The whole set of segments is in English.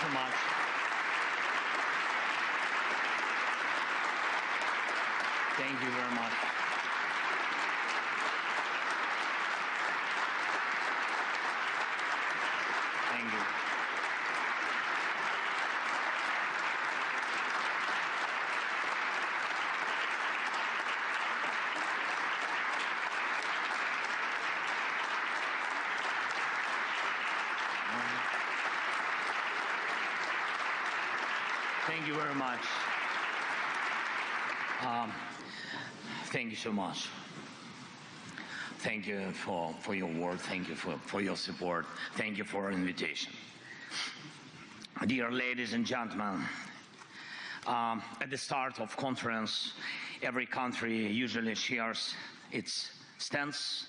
so much. Thank you very much. Thank you. Thank you very much. Thank you so much. Thank you for your word. Thank you for your support. Thank you for your invitation. Dear ladies and gentlemen, at the start of conference, every country usually shares its stance,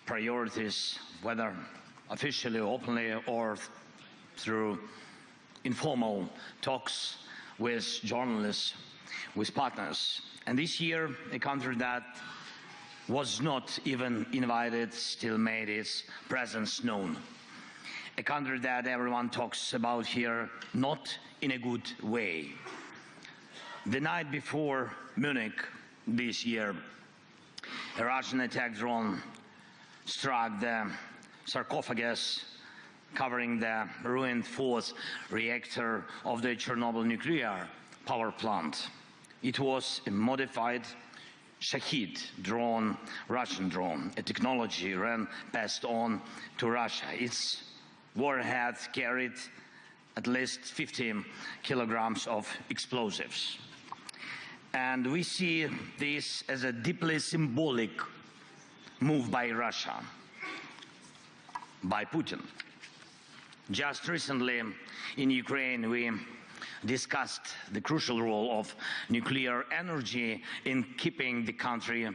priorities, whether officially, openly, or through informal talks with journalists, with partners. And this year, a country that was not even invited still made its presence known. A country that everyone talks about here, not in a good way. The night before Munich this year, a Russian attack drone struck the sarcophagus covering the ruined fourth reactor of the Chernobyl nuclear power plant. It was a modified Shahid drone, Russian drone, a technology passed on to Russia. Its warhead carried at least 50 kilograms of explosives. And we see this as a deeply symbolic move by Russia, by Putin. Just recently in Ukraine, we discussed the crucial role of nuclear energy in keeping the country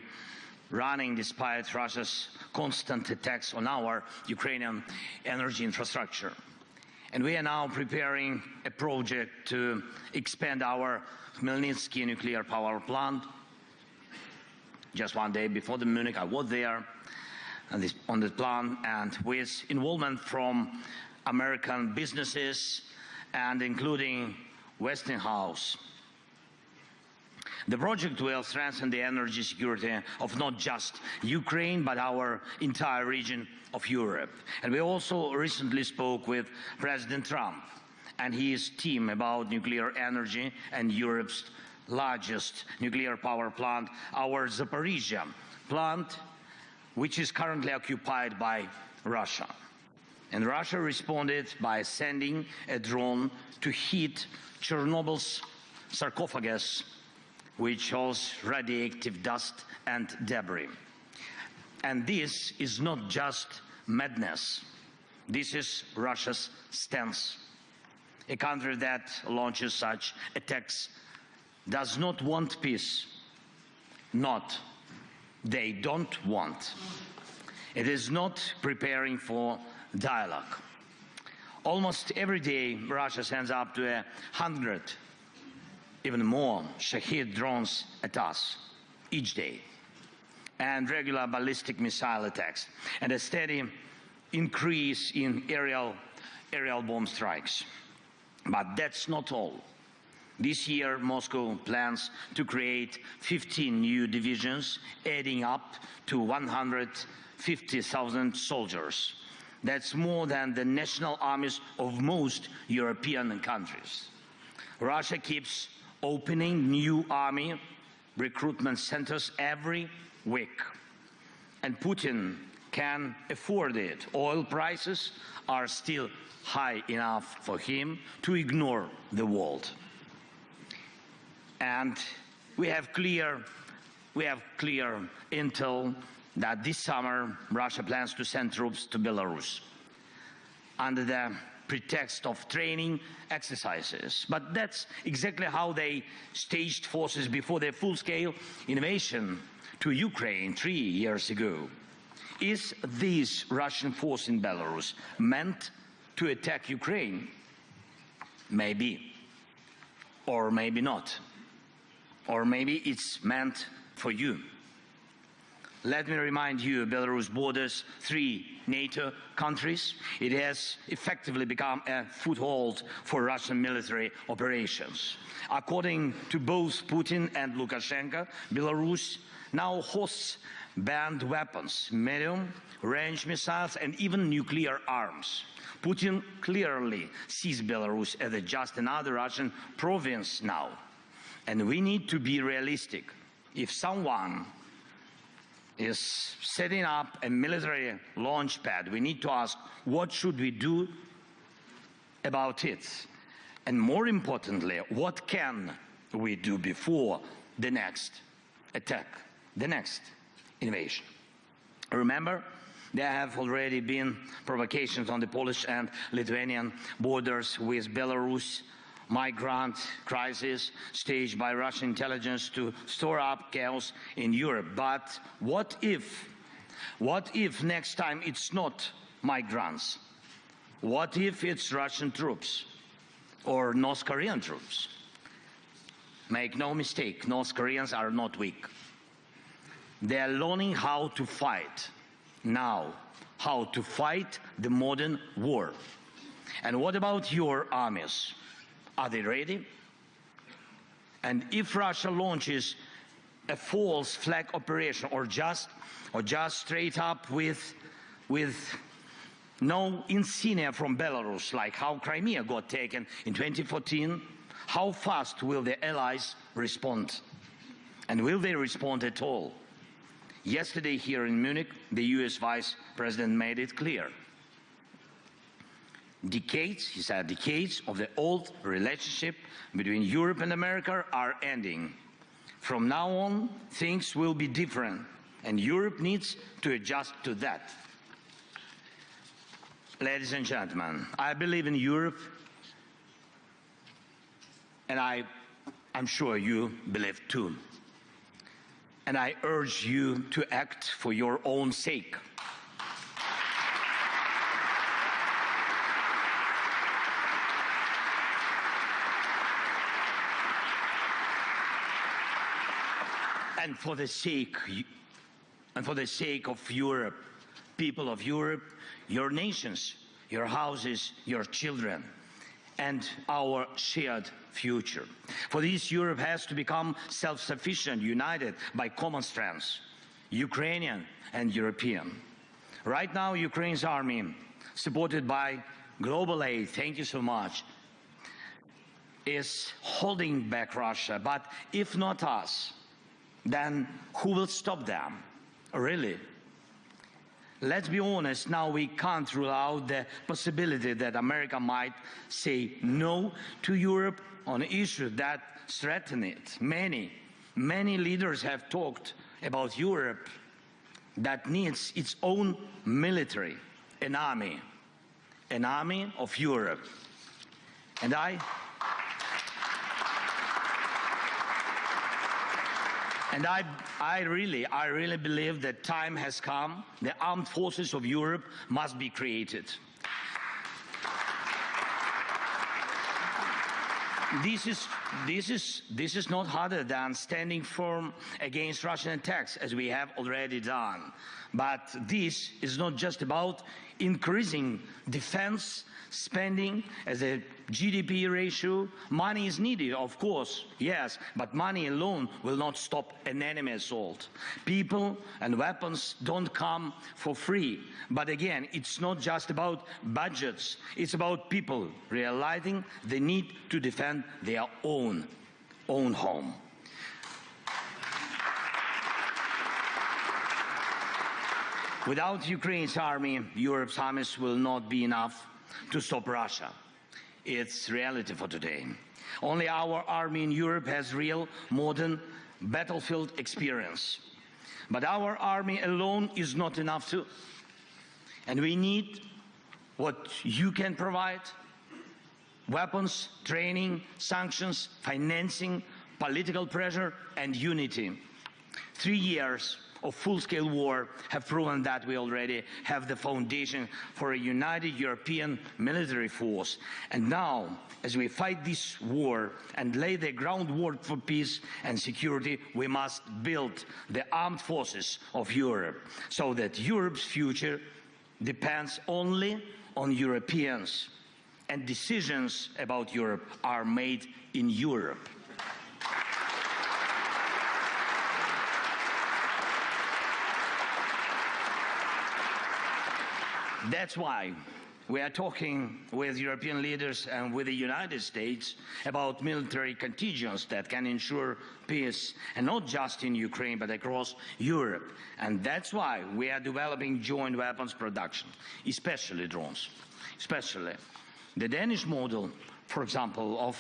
running despite Russia's constant attacks on our Ukrainian energy infrastructure. And we are now preparing a project to expand our Khmelnytsky nuclear power plant. Just one day before the Munich, I was there on the plant, and with involvement from American businesses and including Westinghouse. The project will strengthen the energy security of not just Ukraine, but our entire region of Europe. And we also recently spoke with President Trump and his team about nuclear energy and Europe's largest nuclear power plant, our Zaporizhzhia plant, which is currently occupied by Russia. And Russia responded by sending a drone to hit Chernobyl's sarcophagus, which holds radioactive dust and debris. And this is not just madness. This is Russia's stance. A country that launches such attacks does not want peace. They don't want. It is not preparing for dialogue. Almost every day, Russia sends up to 100, even more, Shahid drones at us each day, and regular ballistic missile attacks, and a steady increase in aerial bomb strikes. But that's not all. This year, Moscow plans to create 15 new divisions, adding up to 150,000 soldiers. That's more than the national armies of most European countries. Russia keeps opening new army recruitment centers every week. And Putin can afford it. Oil prices are still high enough for him to ignore the world. And we have clear intel that this summer Russia plans to send troops to Belarus under the pretext of training exercises. But that's exactly how they staged forces before their full-scale invasion to Ukraine 3 years ago. Is this Russian force in Belarus meant to attack Ukraine? Maybe. Or maybe not. Or maybe it's meant for you. Let me remind you, Belarus borders 3 NATO countries. It has effectively become a foothold for Russian military operations. According to both Putin and Lukashenko, Belarus now hosts banned weapons, medium-range missiles, and even nuclear arms. Putin clearly sees Belarus as just another Russian province now. And we need to be realistic. If someone is setting up a military launch pad, we need to ask, what should we do about it? And more importantly, what can we do before the next attack, the next invasion? Remember, there have already been provocations on the Polish and Lithuanian borders with Belarus, migrant crisis staged by Russian intelligence to store up chaos in Europe. But what if next time it's not migrants? What if it's Russian troops or North Korean troops? Make no mistake, North Koreans are not weak. They are learning how to fight now, how to fight the modern war. And what about your armies? Are they ready? And if Russia launches a false flag operation or just straight up with no insignia from Belarus, like how Crimea got taken in 2014, how fast will the allies respond? And will they respond at all? Yesterday here in Munich, the US Vice President made it clear. Decades, he said, decades of the old relationship between Europe and America are ending. From now on, things will be different, and Europe needs to adjust to that. Ladies and gentlemen, I believe in Europe, and I'm sure you believe too. And I urge you to act for your own sake. And for the sake of Europe, people of Europe, your nations, your houses, your children, and our shared future. For this, Europe has to become self-sufficient, united by common strengths, Ukrainian and European. Right now, Ukraine's army, supported by global aid, thank you so much, is holding back Russia. But if not us, then who will stop them? Really? Let's be honest, now we can't rule out the possibility that America might say no to Europe on issues that threaten it. Many leaders have talked about Europe that needs its own military, an army of Europe. And I really believe that time has come. The armed forces of Europe must be created. This is not harder than standing firm against Russian attacks, as we have already done. But this is not just about increasing defense spending as a GDP ratio. Money is needed, of course, yes, but money alone will not stop an enemy assault. People and weapons don't come for free. But again, it's not just about budgets. It's about people realizing the need to defend their own home. Without Ukraine's army, Europe's armies will not be enough to stop Russia. It's reality for today. Only our army in Europe has real modern battlefield experience. But our army alone is not enough too. And we need what you can provide: weapons, training, sanctions, financing, political pressure, and unity. 3 years of full-scale war have proven that we already have the foundation for a united European military force. And now, as we fight this war and lay the groundwork for peace and security, we must build the armed forces of Europe so that Europe's future depends only on Europeans, and decisions about Europe are made in Europe. That's why we are talking with European leaders and with the United States about military contingents that can ensure peace, and not just in Ukraine, but across Europe. And that's why we are developing joint weapons production, especially drones. Especially the Danish model, for example, of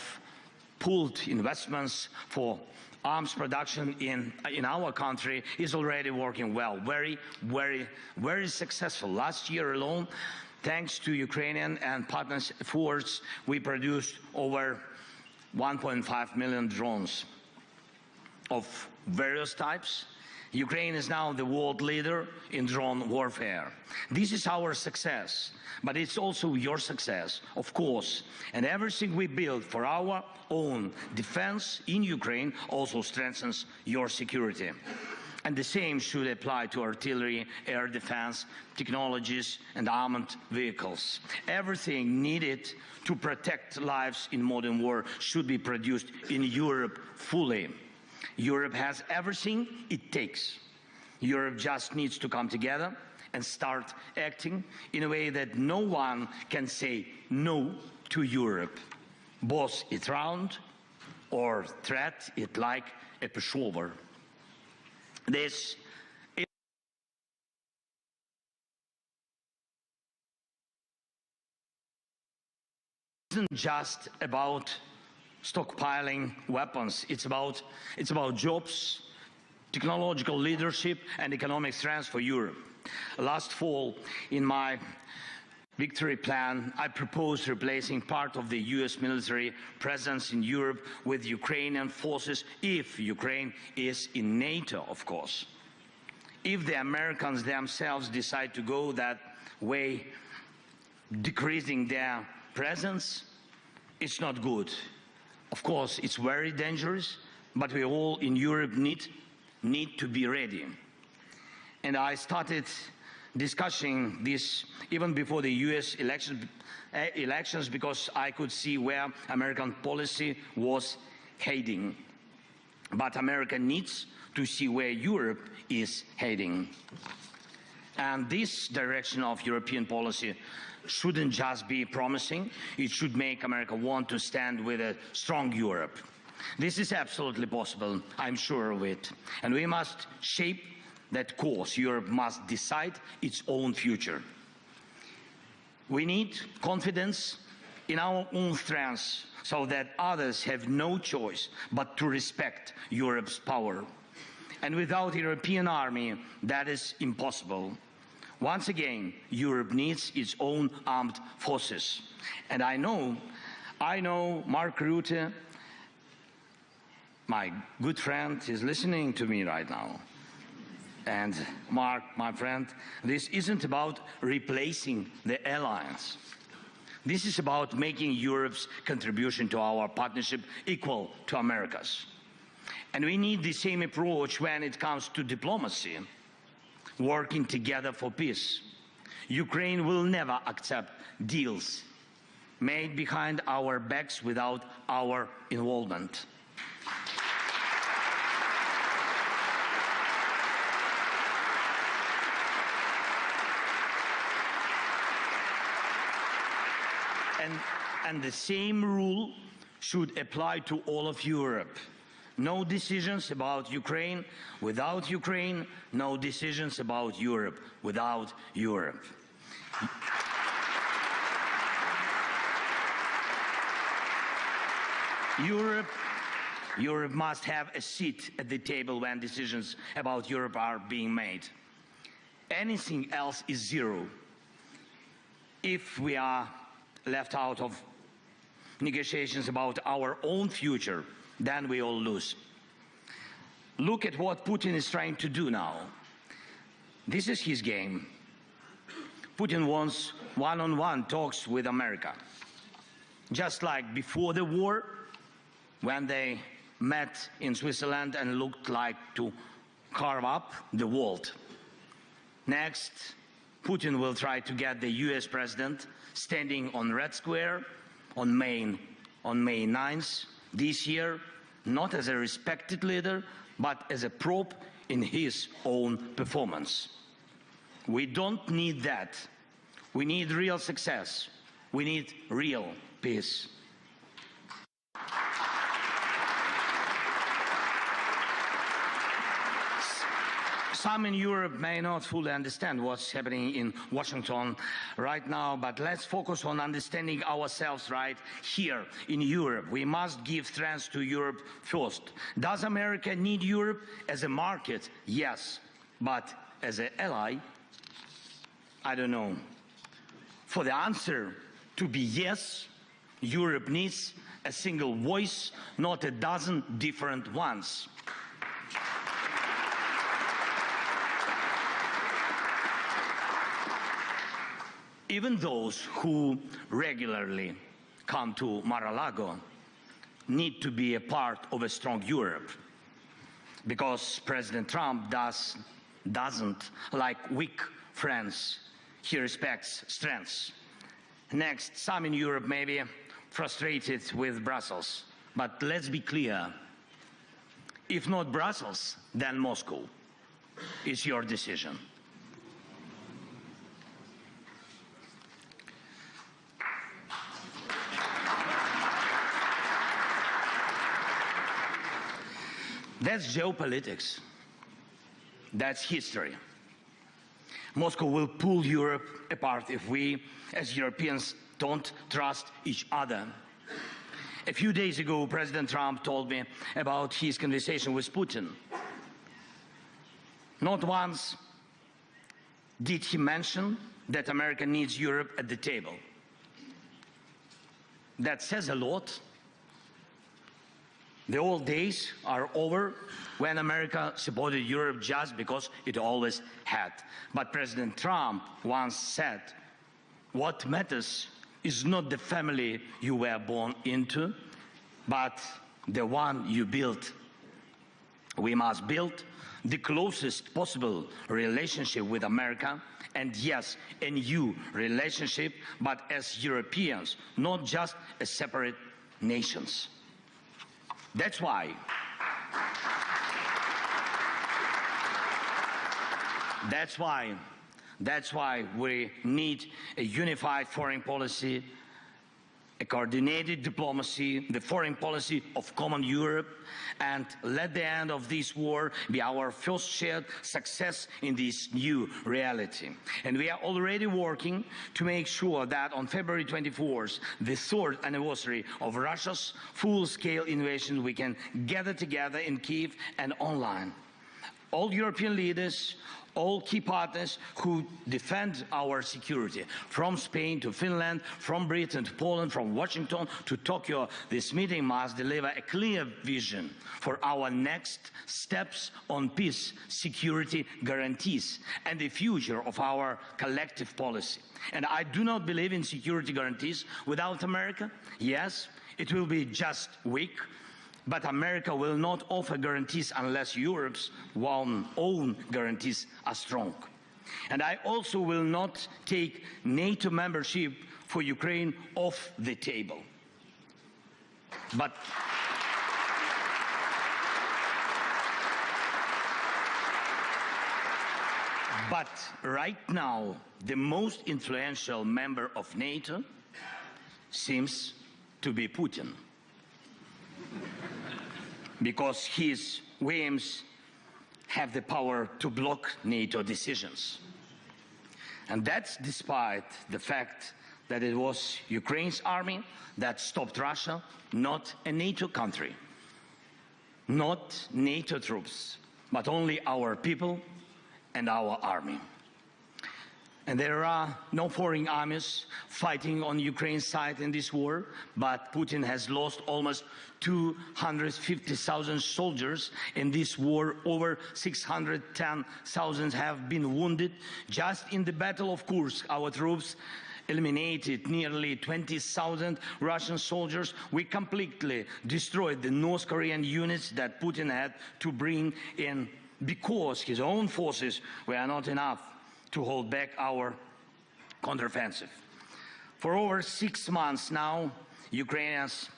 pooled investments for arms production in our country is already working well, very successful. Last year alone, thanks to Ukrainian and partners' efforts, we produced over 1.5 million drones of various types. Ukraine is now the world leader in drone warfare. This is our success, but it's also your success, of course. And everything we build for our own defense in Ukraine also strengthens your security. And the same should apply to artillery, air defense, technologies, and armored vehicles. Everything needed to protect lives in modern war should be produced in Europe fully. Europe has everything it takes. Europe just needs to come together and start acting in a way that no one can say no to Europe. Boss it round or threat it like a pushover. This isn't just about stockpiling weapons. It's about jobs, technological leadership, and economic strength for Europe. Last fall, in my victory plan, I proposed replacing part of the US military presence in Europe with Ukrainian forces, if Ukraine is in NATO, of course. If the Americans themselves decide to go that way, decreasing their presence, it's not good. Of course, it's very dangerous, but we all in Europe need to be ready. And I started discussing this even before the US elections because I could see where American policy was heading. But America needs to see where Europe is heading. And this direction of European policy shouldn't just be promising, it should make America want to stand with a strong Europe. This is absolutely possible, I'm sure of it. And we must shape that course. Europe must decide its own future. We need confidence in our own strengths so that others have no choice but to respect Europe's power. And without a European army, that is impossible. Once again, Europe needs its own armed forces. And I know Mark Rutte, my good friend, is listening to me right now. And Mark, my friend, this isn't about replacing the alliance. This is about making Europe's contribution to our partnership equal to America's. And we need the same approach when it comes to diplomacy, working together for peace. Ukraine will never accept deals made behind our backs without our involvement. And the same rule should apply to all of Europe. No decisions about Ukraine without Ukraine, no decisions about Europe without Europe. Europe must have a seat at the table when decisions about Europe are being made. Anything else is zero. If we are left out of negotiations about our own future, then we all lose. Look at what Putin is trying to do now. This is his game. Putin wants one-on-one talks with America. Just like before the war, when they met in Switzerland and looked like to carve up the world. Next, Putin will try to get the US president standing on Red Square on May 9th this year, not as a respected leader, but as a probe in his own performance. We don't need that. We need real success. We need real peace. Some in Europe may not fully understand what's happening in Washington right now, but let's focus on understanding ourselves right here in Europe. We must give strength to Europe first. Does America need Europe as a market? Yes. But as an ally? I don't know. For the answer to be yes, Europe needs a single voice, not a dozen different ones. Even those who regularly come to Mar-a-Lago need to be a part of a strong Europe, because President Trump doesn't like weak friends. He respects strengths. Next, some in Europe may be frustrated with Brussels, but let's be clear. If not Brussels, then Moscow. It's your decision. That's geopolitics. That's history. Moscow will pull Europe apart if we, as Europeans, don't trust each other. A few days ago, President Trump told me about his conversation with Putin. Not once did he mention that America needs Europe at the table. That says a lot. The old days are over when America supported Europe just because it always had. But President Trump once said, what matters is not the family you were born into, but the one you built. We must build the closest possible relationship with America, and yes, a new relationship, but as Europeans, not just as separate nations. That's why we need a unified foreign policy, a coordinated diplomacy, the foreign policy of common Europe, and let the end of this war be our first shared success in this new reality. And we are already working to make sure that on February 24th, the third anniversary of Russia's full-scale invasion, we can gather together in Kyiv and online. All European leaders, all key partners who defend our security, from Spain to Finland, from Britain to Poland, from Washington to Tokyo, this meeting must deliver a clear vision for our next steps on peace, security guarantees, and the future of our collective policy. And I do not believe in security guarantees without America. Yes, it will be just weak, but America will not offer guarantees unless Europe's own guarantees are strong. And I also will not take NATO membership for Ukraine off the table. But right now, the most influential member of NATO seems to be Putin, because his whims have the power to block NATO decisions. And that's despite the fact that it was Ukraine's army that stopped Russia, not a NATO country, not NATO troops, but only our people and our army. And there are no foreign armies fighting on Ukraine's side in this war, but Putin has lost almost 250,000 soldiers in this war. Over 610,000 have been wounded. Just in the Battle of Kursk, our troops eliminated nearly 20,000 Russian soldiers. We completely destroyed the North Korean units that Putin had to bring in because his own forces were not enough to hold back our counteroffensive. For over 6 months now, Ukrainians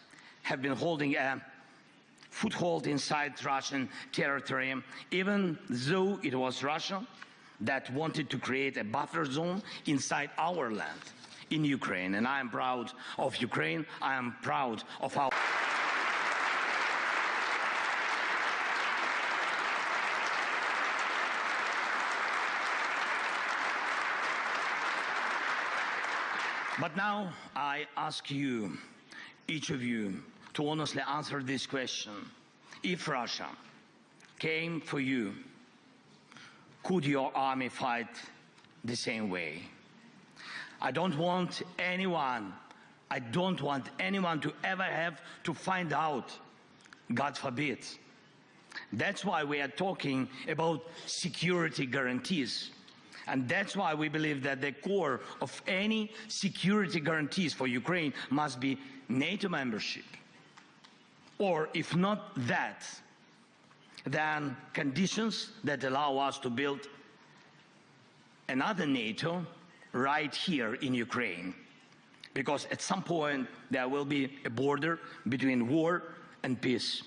have been holding a foothold inside Russian territory, even though it was Russia that wanted to create a buffer zone inside our land, in Ukraine. And I am proud of Ukraine. I am proud of our... But now I ask you, each of you, to honestly answer this question. If Russia came for you, could your army fight the same way? I don't want anyone to ever have to find out, God forbid. That's why we are talking about security guarantees. And that's why we believe that the core of any security guarantees for Ukraine must be NATO membership. Or if not that, then conditions that allow us to build another NATO right here in Ukraine. Because at some point there will be a border between war and peace.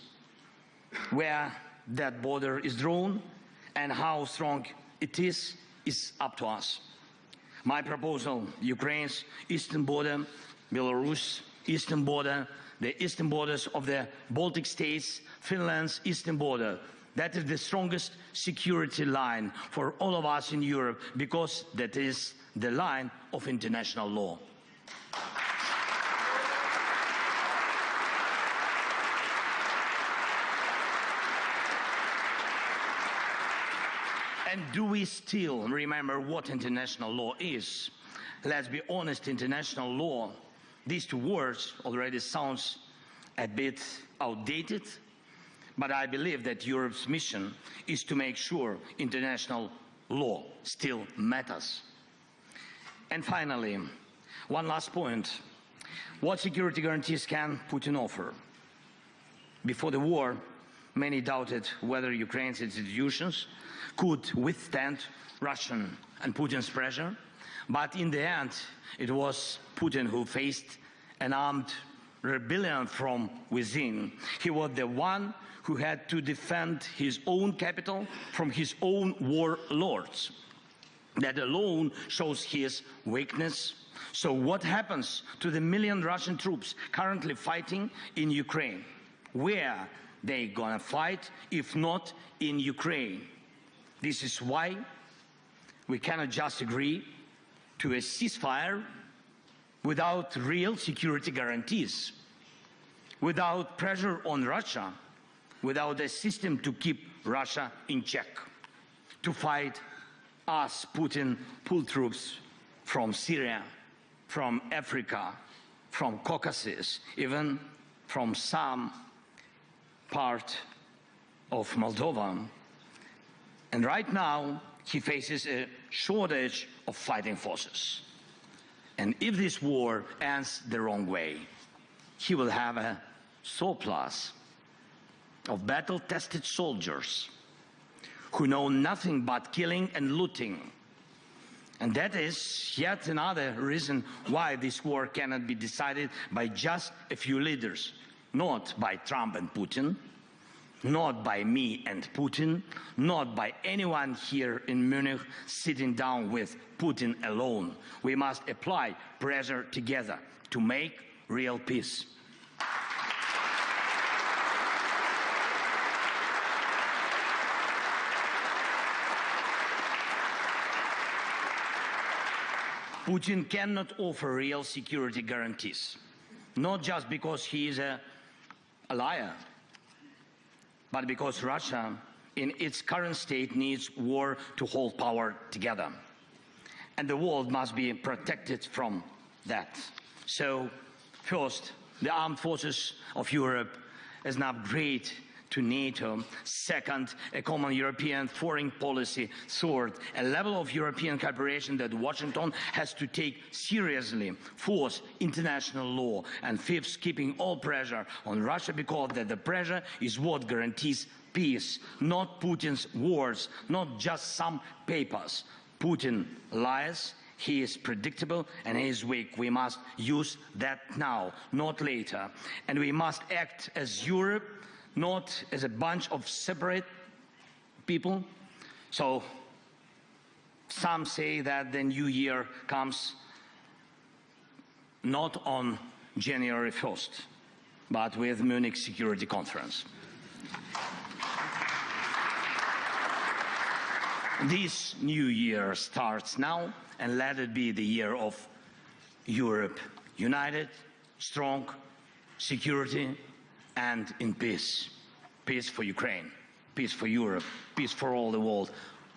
Where that border is drawn and how strong it is up to us. My proposal, Ukraine's eastern border, Belarus eastern border, the eastern borders of the Baltic states, Finland's eastern border. That is the strongest security line for all of us in Europe, because that is the line of international law. And do we still remember what international law is? Let's be honest, international law, these two words already sounds a bit outdated, but I believe that Europe's mission is to make sure international law still matters. And finally, one last point. What security guarantees can Putin offer? Before the war, many doubted whether Ukraine's institutions could withstand Russian and Putin's pressure, but in the end, it was Putin who faced an armed rebellion from within. He was the one who had to defend his own capital from his own warlords. That alone shows his weakness. So what happens to the million Russian troops currently fighting in Ukraine? Where they gonna fight if not in Ukraine? This is why we cannot just agree to a ceasefire without real security guarantees, without pressure on Russia, without a system to keep Russia in check, to fight us, Putin, pull troops from Syria, from Africa, from Caucasus, even from some part of Moldova. And right now, he faces a shortage of fighting forces. And if this war ends the wrong way, he will have a surplus of battle-tested soldiers who know nothing but killing and looting. And that is yet another reason why this war cannot be decided by just a few leaders, not by Trump and Putin, not by me and Putin, not by anyone here in Munich sitting down with Putin alone. We must apply pressure together to make real peace. Putin cannot offer real security guarantees, not just because he is a liar, but because Russia, in its current state, needs war to hold power together. And the world must be protected from that. So, first, the armed forces of Europe as an upgrade to NATO. Second, a common European foreign policy. Third, a level of European cooperation that Washington has to take seriously. Fourth, international law. And fifth, keeping all pressure on Russia, because that the pressure is what guarantees peace, not Putin's words, not just some papers. Putin lies. He is predictable and he is weak. We must use that now, not later. And we must act as Europe, not as a bunch of separate people. So some say that the new year comes not on January 1st, but with Munich Security Conference. This new year starts now, and let it be the year of Europe united, strong, security, and in peace. Peace for Ukraine, peace for Europe, peace for all the world,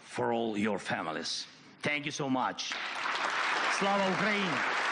for all your families. Thank you so much. Slava Ukraini!